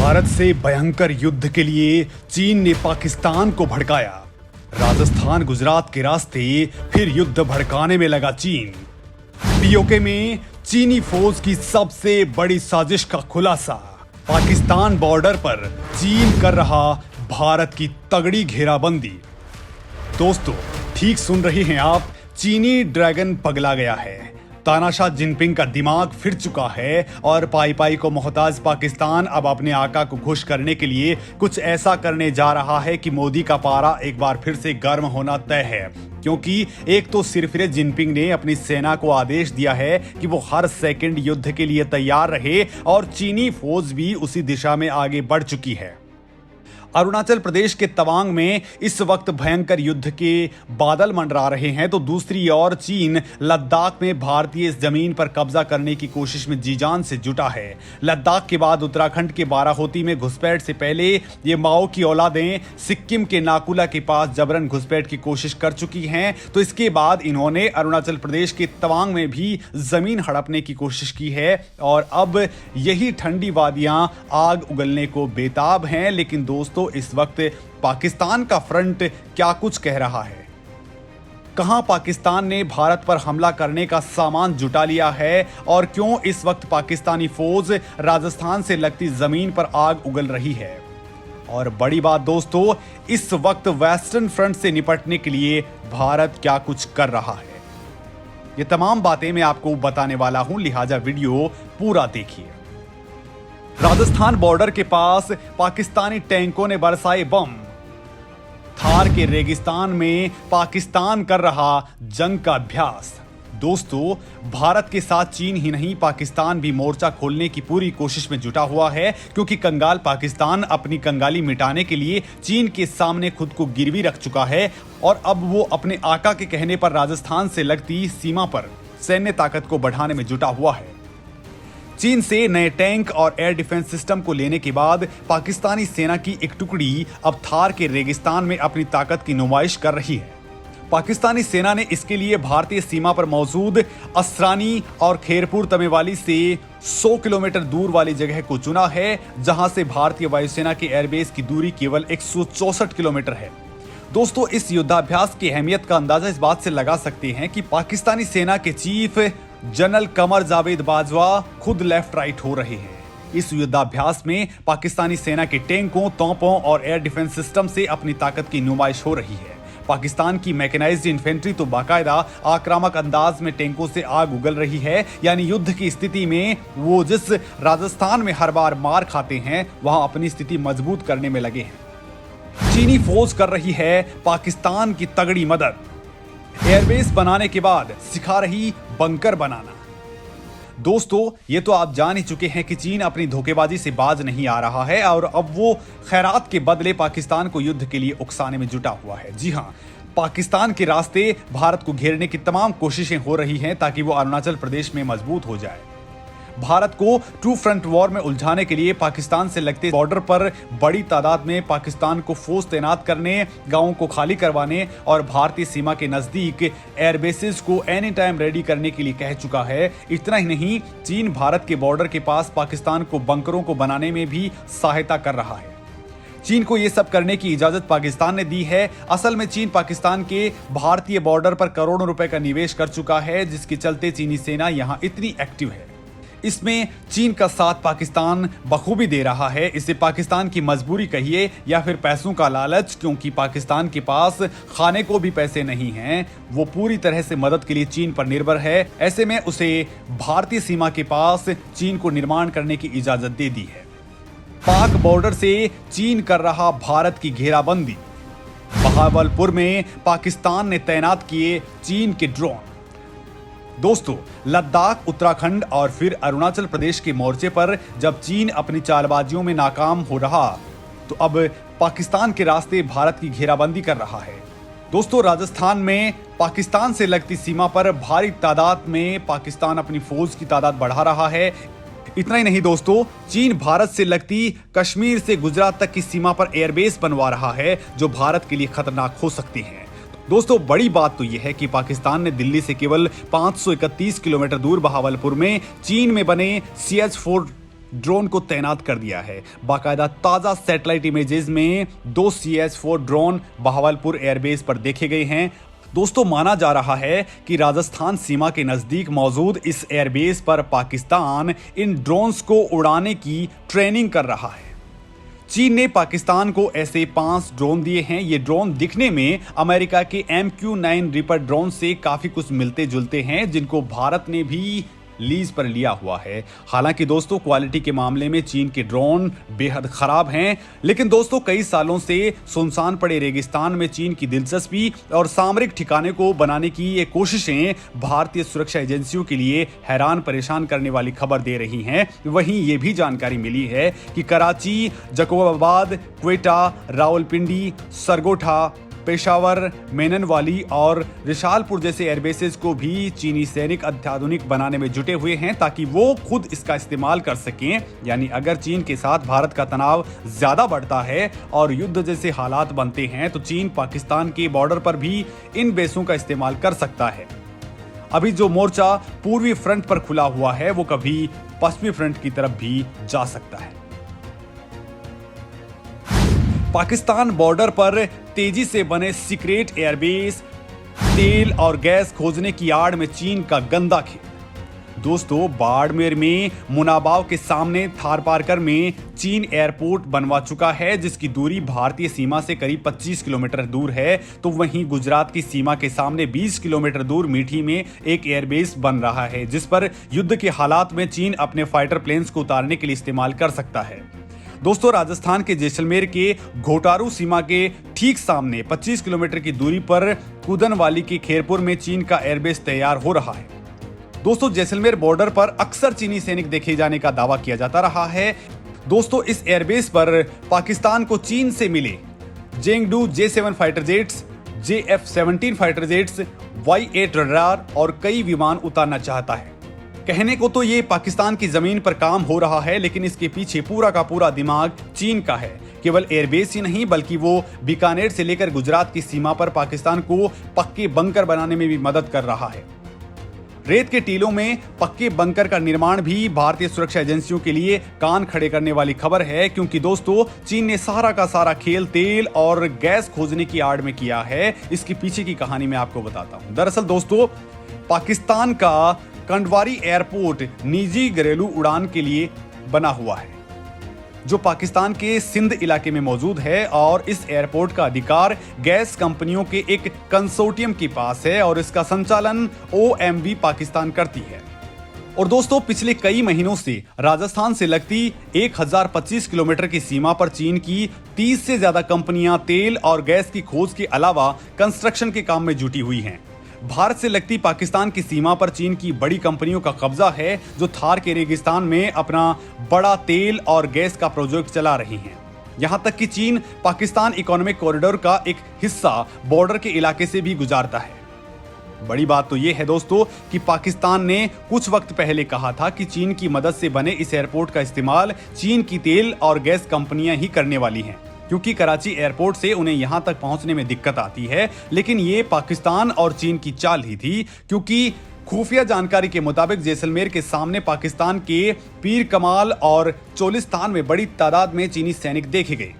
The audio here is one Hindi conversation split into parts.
भारत से भयंकर युद्ध के लिए चीन ने पाकिस्तान को भड़काया। राजस्थान गुजरात के रास्ते फिर युद्ध भड़काने में लगा चीन। पीओके में चीनी फौज की सबसे बड़ी साजिश का खुलासा। पाकिस्तान बॉर्डर पर चीन कर रहा भारत की तगड़ी घेराबंदी। दोस्तों, ठीक सुन रहे हैं आप, चीनी ड्रैगन पगला गया है। तानाशाह जिनपिंग का दिमाग फिर चुका है और पाई पाई को मोहताज पाकिस्तान अब अपने आका को खुश करने के लिए कुछ ऐसा करने जा रहा है कि मोदी का पारा एक बार फिर से गर्म होना तय है। क्योंकि एक तो सिरफिरे जिनपिंग ने अपनी सेना को आदेश दिया है कि वो हर सेकंड युद्ध के लिए तैयार रहे और चीनी फौज भी उसी दिशा में आगे बढ़ चुकी है। अरुणाचल प्रदेश के तवांग में इस वक्त भयंकर युद्ध के बादल मंडरा रहे हैं, तो दूसरी ओर चीन लद्दाख में भारतीय जमीन पर कब्जा करने की कोशिश में जीजान से जुटा है। लद्दाख के बाद उत्तराखंड के बाराहोती में घुसपैठ से पहले ये माओ की औलादें सिक्किम के नाकुला के पास जबरन घुसपैठ की कोशिश कर चुकी हैं, तो इसके बाद इन्होंने अरुणाचल प्रदेश के तवांग में भी जमीन हड़पने की कोशिश की है और अब यही ठंडी वादियां आग उगलने को बेताब हैं। लेकिन दोस्तों, इस वक्त पाकिस्तान का फ्रंट क्या कुछ कह रहा है? कहां पाकिस्तान ने भारत पर हमला करने का सामान जुटा लिया है और क्यों इस वक्त पाकिस्तानी फौज राजस्थान से लगती जमीन पर आग उगल रही है? और बड़ी बात दोस्तों, इस वक्त वेस्टर्न फ्रंट से निपटने के लिए भारत क्या कुछ कर रहा है? ये तमाम बातें मैं आपको बताने वाला हूं, लिहाजा वीडियो पूरा देखिए। राजस्थान बॉर्डर के पास पाकिस्तानी टैंकों ने बरसाए बम। थार के रेगिस्तान में पाकिस्तान कर रहा जंग का अभ्यास। दोस्तों, भारत के साथ चीन ही नहीं, पाकिस्तान भी मोर्चा खोलने की पूरी कोशिश में जुटा हुआ है, क्योंकि कंगाल पाकिस्तान अपनी कंगाली मिटाने के लिए चीन के सामने खुद को गिरवी रख चुका है और अब वो अपने आका के कहने पर राजस्थान से लगती सीमा पर सैन्य ताकत को बढ़ाने में जुटा हुआ है। चीन से नए टैंक और एयर डिफेंस सिस्टम को लेने के बाद पाकिस्तानी सेना की एक टुकड़ी अब थार के रेगिस्तान में अपनी ताकत की नुमाइश कर रही है। पाकिस्तानी सेना ने इसके लिए भारतीय सीमा पर मौजूद असरानी और खेरपुर तमेवाली से 100 किलोमीटर दूर वाली जगह को चुना है, जहां से भारतीय वायुसेना के एयरबेस की दूरी केवल 164 किलोमीटर है। दोस्तों, इस युद्धाभ्यास की अहमियत का अंदाजा इस बात से लगा सकते हैं कि पाकिस्तानी सेना के चीफ जनरल कमर जावेद बाजवा खुद लेफ्ट राइट हो रहे हैं। इस युद्धाभ्यास में पाकिस्तानी सेना के टैंकों, तोपों और एयर डिफेंस सिस्टम से अपनी ताकत की नुमाइश हो रही है। पाकिस्तान की मैकेनाइज्ड इन्फेंट्री तो बाकायदा आक्रामक अंदाज में टैंकों से आग उगल रही है, यानी युद्ध की स्थिति में वो जिस राजस्थान में हर बार मार खाते हैं, वहां अपनी स्थिति मजबूत करने में लगे हैं। चीनी फौज कर रही है पाकिस्तान की तगड़ी मदद। एयरबेस बनाने के बाद सिखा रही बंकर बनाना। दोस्तों, ये तो आप जान ही चुके हैं कि चीन अपनी धोखेबाजी से बाज नहीं आ रहा है और अब वो खैरात के बदले पाकिस्तान को युद्ध के लिए उकसाने में जुटा हुआ है। जी हां, पाकिस्तान के रास्ते भारत को घेरने की तमाम कोशिशें हो रही हैं ताकि वो अरुणाचल प्रदेश में मजबूत हो जाए। भारत को ट्रू फ्रंट वॉर में उलझाने के लिए पाकिस्तान से लगते बॉर्डर पर बड़ी तादाद में पाकिस्तान को फौज तैनात करने, गांवों को खाली करवाने और भारतीय सीमा के नजदीक एयरबेसेस को एनी टाइम रेडी करने के लिए कह चुका है। इतना ही नहीं, चीन भारत के बॉर्डर के पास पाकिस्तान को बंकरों को बनाने में भी सहायता कर रहा है। चीन को यह सब करने की इजाजत पाकिस्तान ने दी है। असल में चीन पाकिस्तान के भारतीय बॉर्डर पर करोड़ों रुपए का निवेश कर चुका है, जिसके चलते चीनी सेना यहां इतनी एक्टिव है। इसमें चीन का साथ पाकिस्तान बखूबी दे रहा है। इसे पाकिस्तान की मजबूरी कहिए या फिर पैसों का लालच, क्योंकि पाकिस्तान के पास खाने को भी पैसे नहीं हैं। वो पूरी तरह से मदद के लिए चीन पर निर्भर है। ऐसे में उसे भारतीय सीमा के पास चीन को निर्माण करने की इजाजत दे दी है। पाक बॉर्डर से चीन कर रहा भारत की घेराबंदी। बहावलपुर में पाकिस्तान ने तैनात किए चीन के ड्रोन। दोस्तों, लद्दाख, उत्तराखंड और फिर अरुणाचल प्रदेश के मोर्चे पर जब चीन अपनी चालबाजियों में नाकाम हो रहा, तो अब पाकिस्तान के रास्ते भारत की घेराबंदी कर रहा है। दोस्तों, राजस्थान में पाकिस्तान से लगती सीमा पर भारी तादाद में पाकिस्तान अपनी फौज की तादाद बढ़ा रहा है। इतना ही नहीं दोस्तों, चीन भारत से लगती कश्मीर से गुजरात तक की सीमा पर एयरबेस बनवा रहा है, जो भारत के लिए खतरनाक हो सकती है। दोस्तों, बड़ी बात तो यह है कि पाकिस्तान ने दिल्ली से केवल 531 किलोमीटर दूर बहावलपुर में चीन में बने CH-4 ड्रोन को तैनात कर दिया है। बाकायदा ताज़ा सैटेलाइट इमेजेस में 2 CS-4 ड्रोन बहावलपुर एयरबेस पर देखे गए हैं। दोस्तों, माना जा रहा है कि राजस्थान सीमा के नज़दीक मौजूद इस एयरबेस पर पाकिस्तान इन ड्रोन्स को उड़ाने की ट्रेनिंग कर रहा है। चीन ने पाकिस्तान को ऐसे 5 ड्रोन दिए हैं। ये ड्रोन दिखने में अमेरिका के MQ-9 रीपर ड्रोन से काफ़ी कुछ मिलते जुलते हैं, जिनको भारत ने भी लीज पर लिया हुआ है। हालांकि दोस्तों, क्वालिटी के मामले में चीन के ड्रोन बेहद खराब हैं, लेकिन दोस्तों कई सालों से सुनसान पड़े रेगिस्तान में चीन की दिलचस्पी और सामरिक ठिकाने को बनाने की ये कोशिशें भारतीय सुरक्षा एजेंसियों के लिए हैरान परेशान करने वाली खबर दे रही हैं। वहीं ये भी जानकारी मिली है कि कराची, जकोबाबाद, क्वेटा, रावलपिंडी, सरगोठा, पेशावर, मेननवाली और रिशालपुर जैसे एयरबेसेस को भी चीनी सैनिक अत्याधुनिक बनाने में जुटे हुए हैं, ताकि वो खुद इसका इस्तेमाल कर सकें। यानी अगर चीन के साथ भारत का तनाव ज्यादा बढ़ता है और युद्ध जैसे हालात बनते हैं, तो चीन पाकिस्तान के बॉर्डर पर भी इन बेसों का इस्तेमाल कर सकता है। अभी जो मोर्चा पूर्वी फ्रंट पर खुला हुआ है, वो कभी पश्चिमी फ्रंट की तरफ भी जा सकता है। पाकिस्तान बॉर्डर पर तेजी से बने सीक्रेट एयरबेस, तेल और गैस खोजने की आड़ में चीन का गंदा खेल। दोस्तों, बाड़मेर में मुनाबाव के सामने थारपारकर में चीन एयरपोर्ट बनवा चुका है, जिसकी दूरी भारतीय सीमा से करीब 25 किलोमीटर दूर है। तो वहीं गुजरात की सीमा के सामने 20 किलोमीटर दूर मीठी में एक एयरबेस बन रहा है, जिस पर युद्ध के हालात में चीन अपने फाइटर प्लेन्स को उतारने के लिए इस्तेमाल कर सकता है। दोस्तों, राजस्थान के जैसलमेर के घोटारू सीमा के ठीक सामने 25 किलोमीटर की दूरी पर कुदनवाली के खेरपुर में चीन का एयरबेस तैयार हो रहा है। दोस्तों, जैसलमेर बॉर्डर पर अक्सर चीनी सैनिक देखे जाने का दावा किया जाता रहा है। दोस्तों, इस एयरबेस पर पाकिस्तान को चीन से मिले जेंगडू J-7 fighter jets, JF-17 fighter jets, Y-8 radar और कई विमान उतारना चाहता है। कहने को तो ये पाकिस्तान की जमीन पर काम हो रहा है, लेकिन इसके पीछे पूरा का पूरा दिमाग चीन का है। केवल एयरबेस ही नहीं, बल्कि वो बीकानेर से लेकर गुजरात की सीमा पर पाकिस्तान को पक्के बंकर बनाने में भी मदद कर रहा है। रेत के टीलों में पक्के बंकर का निर्माण भी भारतीय सुरक्षा एजेंसियों के लिए कान खड़े करने वाली खबर है, क्योंकि दोस्तों चीन ने सारा का सारा खेल तेल और गैस खोजने की आड़ में किया है। इसके पीछे की कहानी मैं आपको बताता हूं। दरअसल दोस्तों, पाकिस्तान का कंडवारी एयरपोर्ट निजी घरेलू उड़ान के लिए बना हुआ है, जो पाकिस्तान के सिंध इलाके में मौजूद है, और इस एयरपोर्ट का अधिकार गैस कंपनियों के एक कंसोर्टियम के पास है और इसका संचालन OMV पाकिस्तान करती है। और दोस्तों, पिछले कई महीनों से राजस्थान से लगती 1025 किलोमीटर की सीमा पर चीन की 30 से ज्यादा कंपनियां तेल और गैस की खोज के अलावा कंस्ट्रक्शन के काम में जुटी हुई हैं। भारत से लगती पाकिस्तान की सीमा पर चीन की बड़ी कंपनियों का कब्जा है, जो थार के रेगिस्तान में अपना बड़ा तेल और गैस का प्रोजेक्ट चला रही हैं। यहां तक कि चीन पाकिस्तान इकोनॉमिक कॉरिडोर का एक हिस्सा बॉर्डर के इलाके से भी गुजारता है। बड़ी बात तो यह है दोस्तों कि पाकिस्तान ने कुछ वक्त पहले कहा था कि चीन की मदद से बने इस एयरपोर्ट का इस्तेमाल चीन की तेल और गैस कंपनियां ही करने वाली हैं, क्योंकि कराची एयरपोर्ट से उन्हें यहां तक पहुंचने में दिक्कत आती है। लेकिन ये पाकिस्तान और चीन की चाल ही थी, क्योंकि खुफिया जानकारी के मुताबिक जैसलमेर के सामने पाकिस्तान के पीर कमाल और चोलिस्तान में बड़ी तादाद में चीनी सैनिक देखे गए,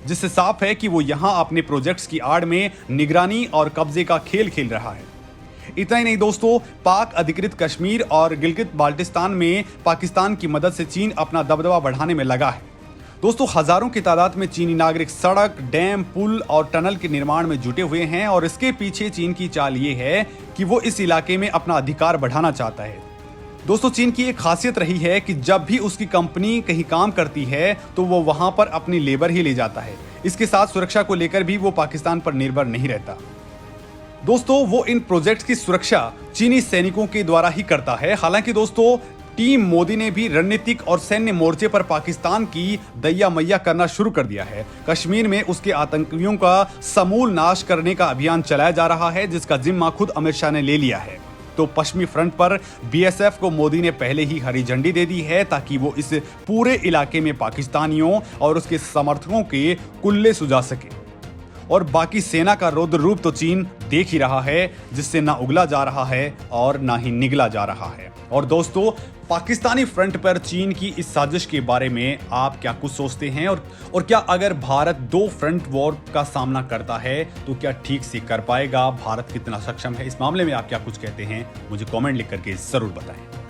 जिससे साफ है कि वो यहां अपने प्रोजेक्ट्स की आड़ में निगरानी और कब्जे का खेल खेल रहा है। इतना ही नहीं दोस्तों, पाक अधिकृत कश्मीर और गिलगित बाल्टिस्तान में पाकिस्तान की मदद से चीन अपना दबदबा बढ़ाने में लगा है। दोस्तों, हजारों की तादाद में चीनी नागरिक सड़क, डैम, पुल और टनल के निर्माण में जुटे हुए हैं, और इसके पीछे चीन की चाल ये है कि वो इस इलाके में अपना अधिकार बढ़ाना चाहता है। दोस्तों, चीन की एक खासियत रही है कि जब भी उसकी कंपनी कहीं काम करती है तो वो वहां पर अपनी लेबर ही ले जाता है। इसके साथ सुरक्षा को लेकर भी वो पाकिस्तान पर निर्भर नहीं रहता। दोस्तों, वो इन प्रोजेक्ट्स की सुरक्षा चीनी सैनिकों के द्वारा ही करता है। हालांकि दोस्तों, टीम मोदी ने भी रणनीतिक और सैन्य मोर्चे पर पाकिस्तान की दैया मैया करना शुरू कर दिया है। कश्मीर में उसके आतंकियों का समूल नाश करने का अभियान चलाया जा रहा है, जिसका जिम्मा खुद अमित शाह ने ले लिया है। तो पश्चिमी फ्रंट पर BSF को मोदी ने पहले ही हरी झंडी दे दी है, ताकि वो इस पूरे इलाके में पाकिस्तानियों और उसके समर्थकों के कुल्ले सुझा सके। और बाकी सेना का रौद्र रूप तो चीन देख ही रहा है, जिससे ना उगला जा रहा है और ना ही निगला जा रहा है। और दोस्तों, पाकिस्तानी फ्रंट पर चीन की इस साजिश के बारे में आप क्या कुछ सोचते हैं, और क्या अगर भारत 2 फ्रंट वॉर का सामना करता है तो क्या ठीक से कर पाएगा? भारत कितना सक्षम है? इस मामले में आप क्या कुछ कहते हैं? मुझे कमेंट लिख करके जरूर बताएं।